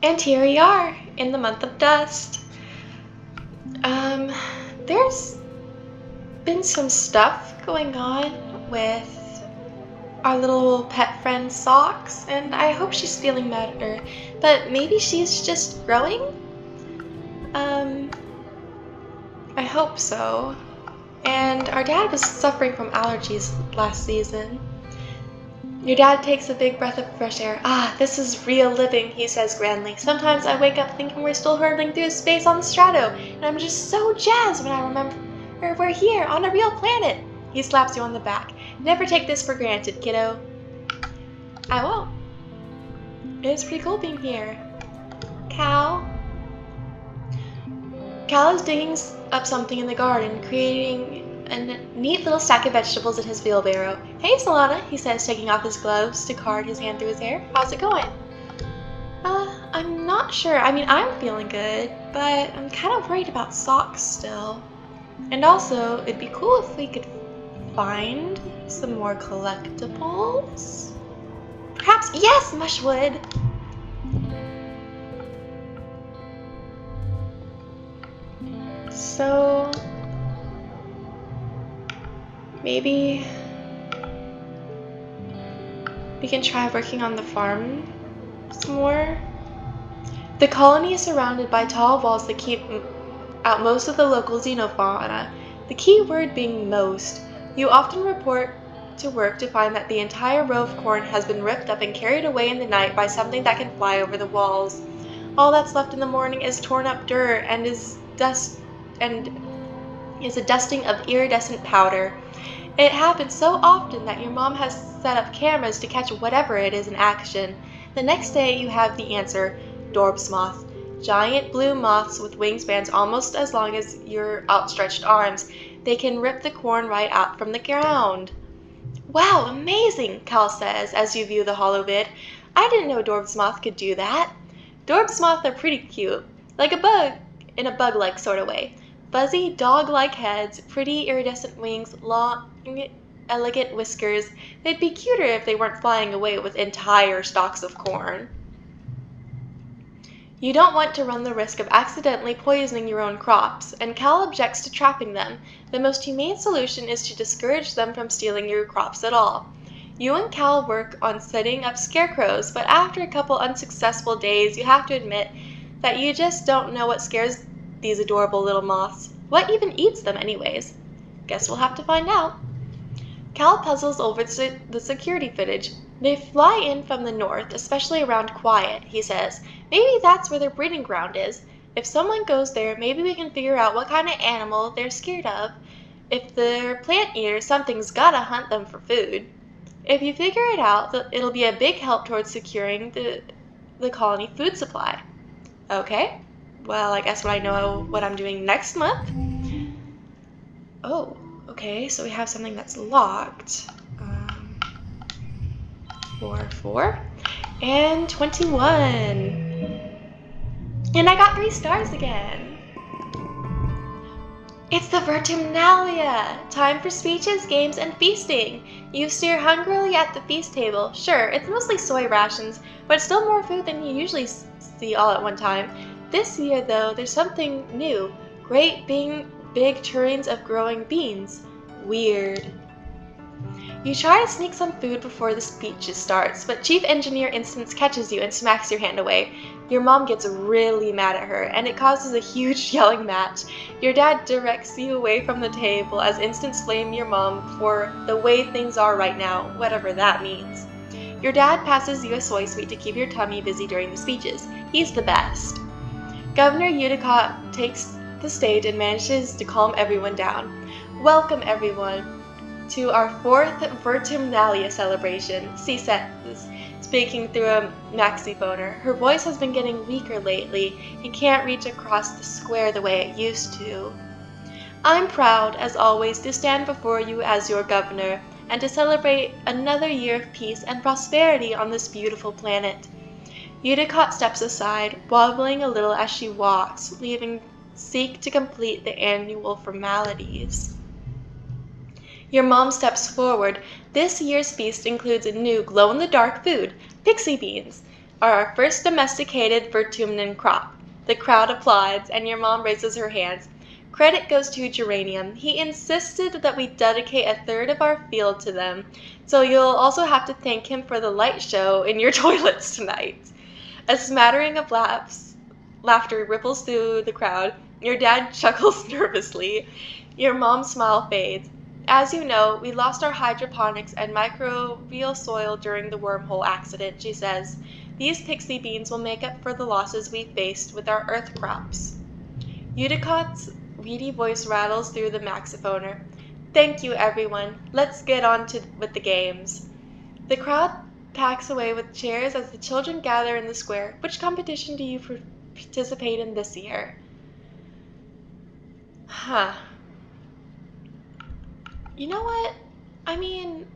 And here we are in the month of dust. There's been some stuff going on with our little pet friend Socks, and I hope she's feeling better, but maybe she's just growing? I hope so. And our dad was suffering from allergies last season. Your dad takes a big breath of fresh air. Ah, this is real living, he says grandly. Sometimes I wake up thinking we're still hurtling through space on the Strato, and I'm just so jazzed when I remember we're here on a real planet. He slaps you on the back. Never take this for granted, kiddo. I won't. It's pretty cool being here. Cal is digging up something in the garden, creating a neat little stack of vegetables in his wheelbarrow. Hey, Solana, he says, taking off his gloves to card his hand through his hair. How's it going? I'm not sure. I mean, I'm feeling good, but I'm kind of worried about Socks still. And also, it'd be cool if we could find some more collectibles. Perhaps, yes, Mushwood! So, maybe we can try working on the farm some more. The colony is surrounded by tall walls that keep out most of the local xenofauna, the key word being most. You often report to work to find that the entire row of corn has been ripped up and carried away in the night by something that can fly over the walls. All that's left in the morning is torn up dirt and is a dusting of iridescent powder. It happens so often that your mom has set up cameras to catch whatever it is in action. The next day you have the answer: Dorbs moth. Giant blue moths with wingspans almost as long as your outstretched arms. They can rip the corn right out from the ground. Wow, amazing, Cal says as you view the hollow bit. I didn't know Dorbs moth could do that. Dorbs moth are pretty cute, like a bug, in a bug-like sort of way. Fuzzy, dog-like heads, pretty iridescent wings, long, elegant whiskers. They'd be cuter if they weren't flying away with entire stalks of corn. You don't want to run the risk of accidentally poisoning your own crops, and Cal objects to trapping them. The most humane solution is to discourage them from stealing your crops at all. You and Cal work on setting up scarecrows, but after a couple unsuccessful days, you have to admit that you just don't know what scares these adorable little moths. What even eats them anyways? Guess we'll have to find out. Cal puzzles over the security footage. They fly in from the north, especially around Quiet, he says. Maybe that's where their breeding ground is. If someone goes there, maybe we can figure out what kind of animal they're scared of. If they're plant eaters, something's gotta hunt them for food. If you figure it out, it'll be a big help towards securing the colony food supply. Okay, well, I guess I know what I'm doing next month. Oh, okay, so we have something that's locked. 4, and 21. And I got 3 stars again. It's the Vertumna! Time for speeches, games, and feasting. You stare hungrily at the feast table. Sure, it's mostly soy rations, but it's still more food than you usually see all at one time. This year, though, there's something new. Great big tureens of growing beans. Weird. You try to sneak some food before the speech starts, but Chief Engineer Instance catches you and smacks your hand away. Your mom gets really mad at her, and it causes a huge yelling match. Your dad directs you away from the table as Instance blames your mom for the way things are right now, whatever that means. Your dad passes you a soy sweet to keep your tummy busy during the speeches. He's the best. Governor Udicott takes the stage and manages to calm everyone down. Welcome, everyone, to our 4th Vertumna celebration, she says, speaking through a maxiphoner. Her voice has been getting weaker lately. It can't reach across the square the way it used to. I'm proud, as always, to stand before you as your governor and to celebrate another year of peace and prosperity on this beautiful planet. Udicott steps aside, wobbling a little as she walks, leaving Seek to complete the annual formalities. Your mom steps forward. This year's feast includes a new glow-in-the-dark food, pixie beans. are our first domesticated Vertumnan crop. The crowd applauds, and your mom raises her hands. Credit goes to Geranium. He insisted that we dedicate a third of our field to them, so you'll also have to thank him for the light show in your toilets tonight. A smattering of laughter ripples through the crowd. Your dad chuckles nervously. Your mom's smile fades. As you know, we lost our hydroponics and microbial soil during the wormhole accident, she says. These pixie beans will make up for the losses we faced with our earth crops. Eudicott's weedy voice rattles through the maxiphoner. Thank you, everyone. Let's get on with the games. The crowd packs away with chairs as the children gather in the square. Which competition do you participate in this year? Huh. You know what? I mean,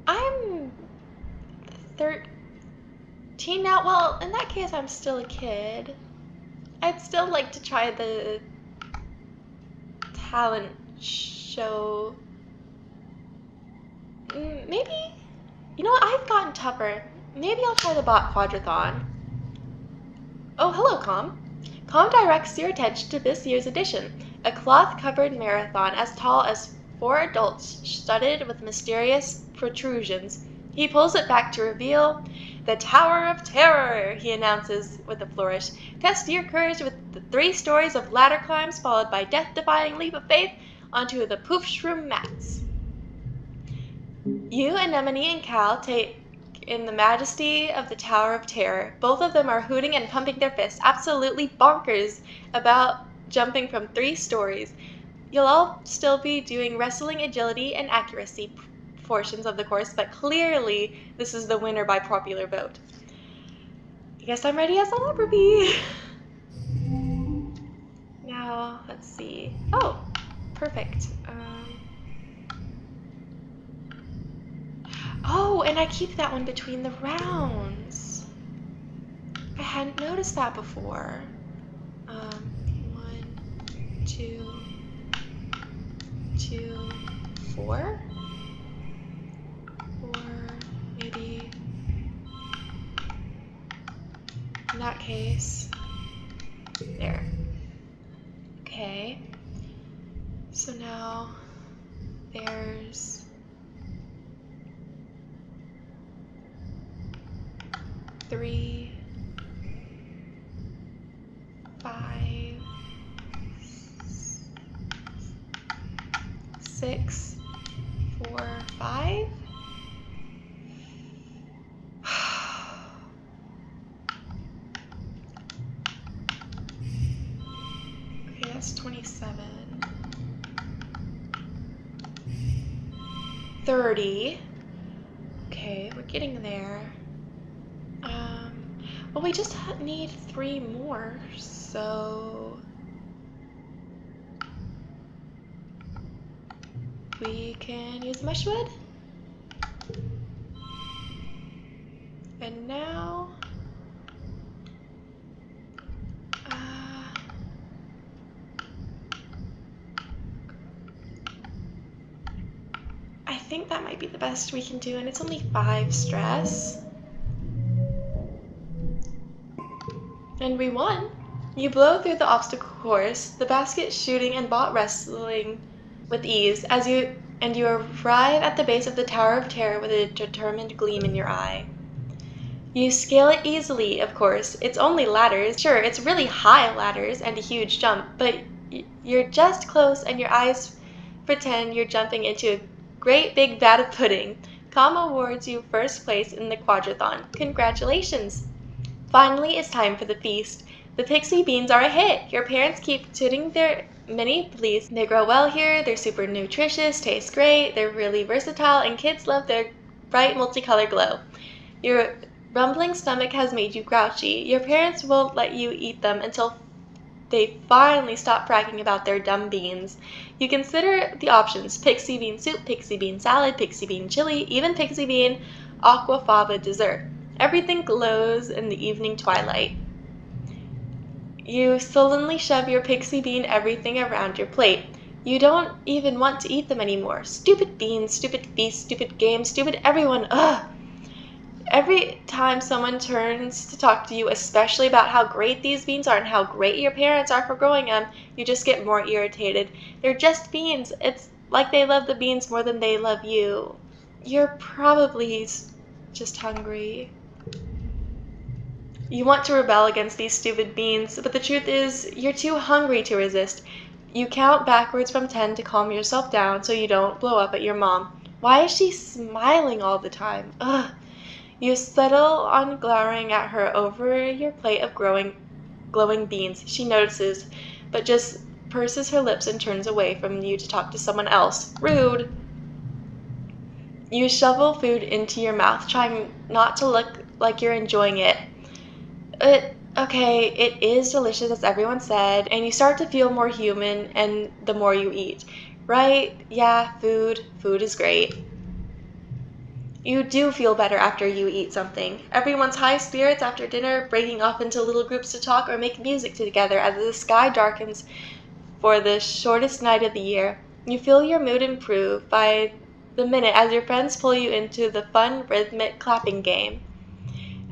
I'm 13 now. Well, in that case, I'm still a kid. I'd still like to try the talent show. Maybe, you know what? I've gotten tougher. Maybe I'll try the bot quadrathon. Oh, hello, Com. Com directs your attention to this year's edition, a cloth-covered marathon as tall as 4 adults studded with mysterious protrusions. He pulls it back to reveal the Tower of Terror, he announces with a flourish. Test your courage with the 3 stories of ladder climbs followed by death-defying leap of faith onto the poof shroom mats. You, Anemone, and Cal take in the majesty of the Tower of Terror. Both of them are hooting and pumping their fists, absolutely bonkers about jumping from 3 stories. You'll all still be doing wrestling, agility, and accuracy portions of the course, but clearly this is the winner by popular vote. I guess I'm ready as I'll ever be. Now, let's see. Oh, perfect. Oh, and I keep that one between the rounds. I hadn't noticed that before. 1, 2, 2, 4? Or maybe in that case, there. Okay. So now there's 3, 5, 6, 4, 5. Okay, that's 27. 30. Okay, we're getting there. Well, we just need 3 more, so we can use mushwood. And now, I think that might be the best we can do, and it's only 5 stress. And we won! You blow through the obstacle course, the basket shooting and bot wrestling with ease, you arrive at the base of the Tower of Terror with a determined gleam in your eye. You scale it easily, of course. It's only ladders. Sure, it's really high ladders and a huge jump, but you're just close and your eyes pretend you're jumping into a great big vat of pudding. Com awards you first place in the quadrathon. Congratulations! Finally, it's time for the feast. The pixie beans are a hit. Your parents keep tooting their many pleas. They grow well here, they're super nutritious, taste great, they're really versatile, and kids love their bright multicolored glow. Your rumbling stomach has made you grouchy. Your parents won't let you eat them until they finally stop bragging about their dumb beans. You consider the options: pixie bean soup, pixie bean salad, pixie bean chili, even pixie bean aquafaba dessert. Everything glows in the evening twilight. You sullenly shove your pixie bean everything around your plate. You don't even want to eat them anymore. Stupid beans, stupid feast, stupid games, stupid everyone. Ugh! Every time someone turns to talk to you, especially about how great these beans are and how great your parents are for growing them, you just get more irritated. They're just beans. It's like they love the beans more than they love you. You're probably just hungry. You want to rebel against these stupid beans, but the truth is, you're too hungry to resist. You count backwards from 10 to calm yourself down so you don't blow up at your mom. Why is she smiling all the time? Ugh. You settle on glowering at her over your plate of glowing beans. She notices, but just purses her lips and turns away from you to talk to someone else. Rude! You shovel food into your mouth, trying not to look like you're enjoying it. Okay, it is delicious, as everyone said, and you start to feel more human and the more you eat. Right? Yeah, food is great. You do feel better after you eat something. Everyone's high spirits after dinner, breaking off into little groups to talk or make music together as the sky darkens for the shortest night of the year. You feel your mood improve by the minute as your friends pull you into the fun rhythmic clapping game.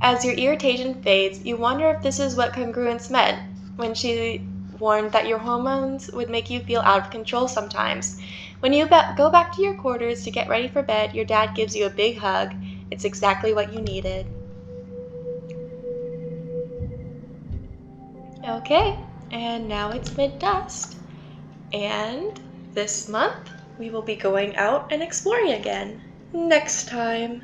As your irritation fades, you wonder if this is what congruence meant when she warned that your hormones would make you feel out of control sometimes. When you go back to your quarters to get ready for bed, your dad gives you a big hug. It's exactly what you needed. Okay, and now it's mid-dust. And this month, we will be going out and exploring again. Next time.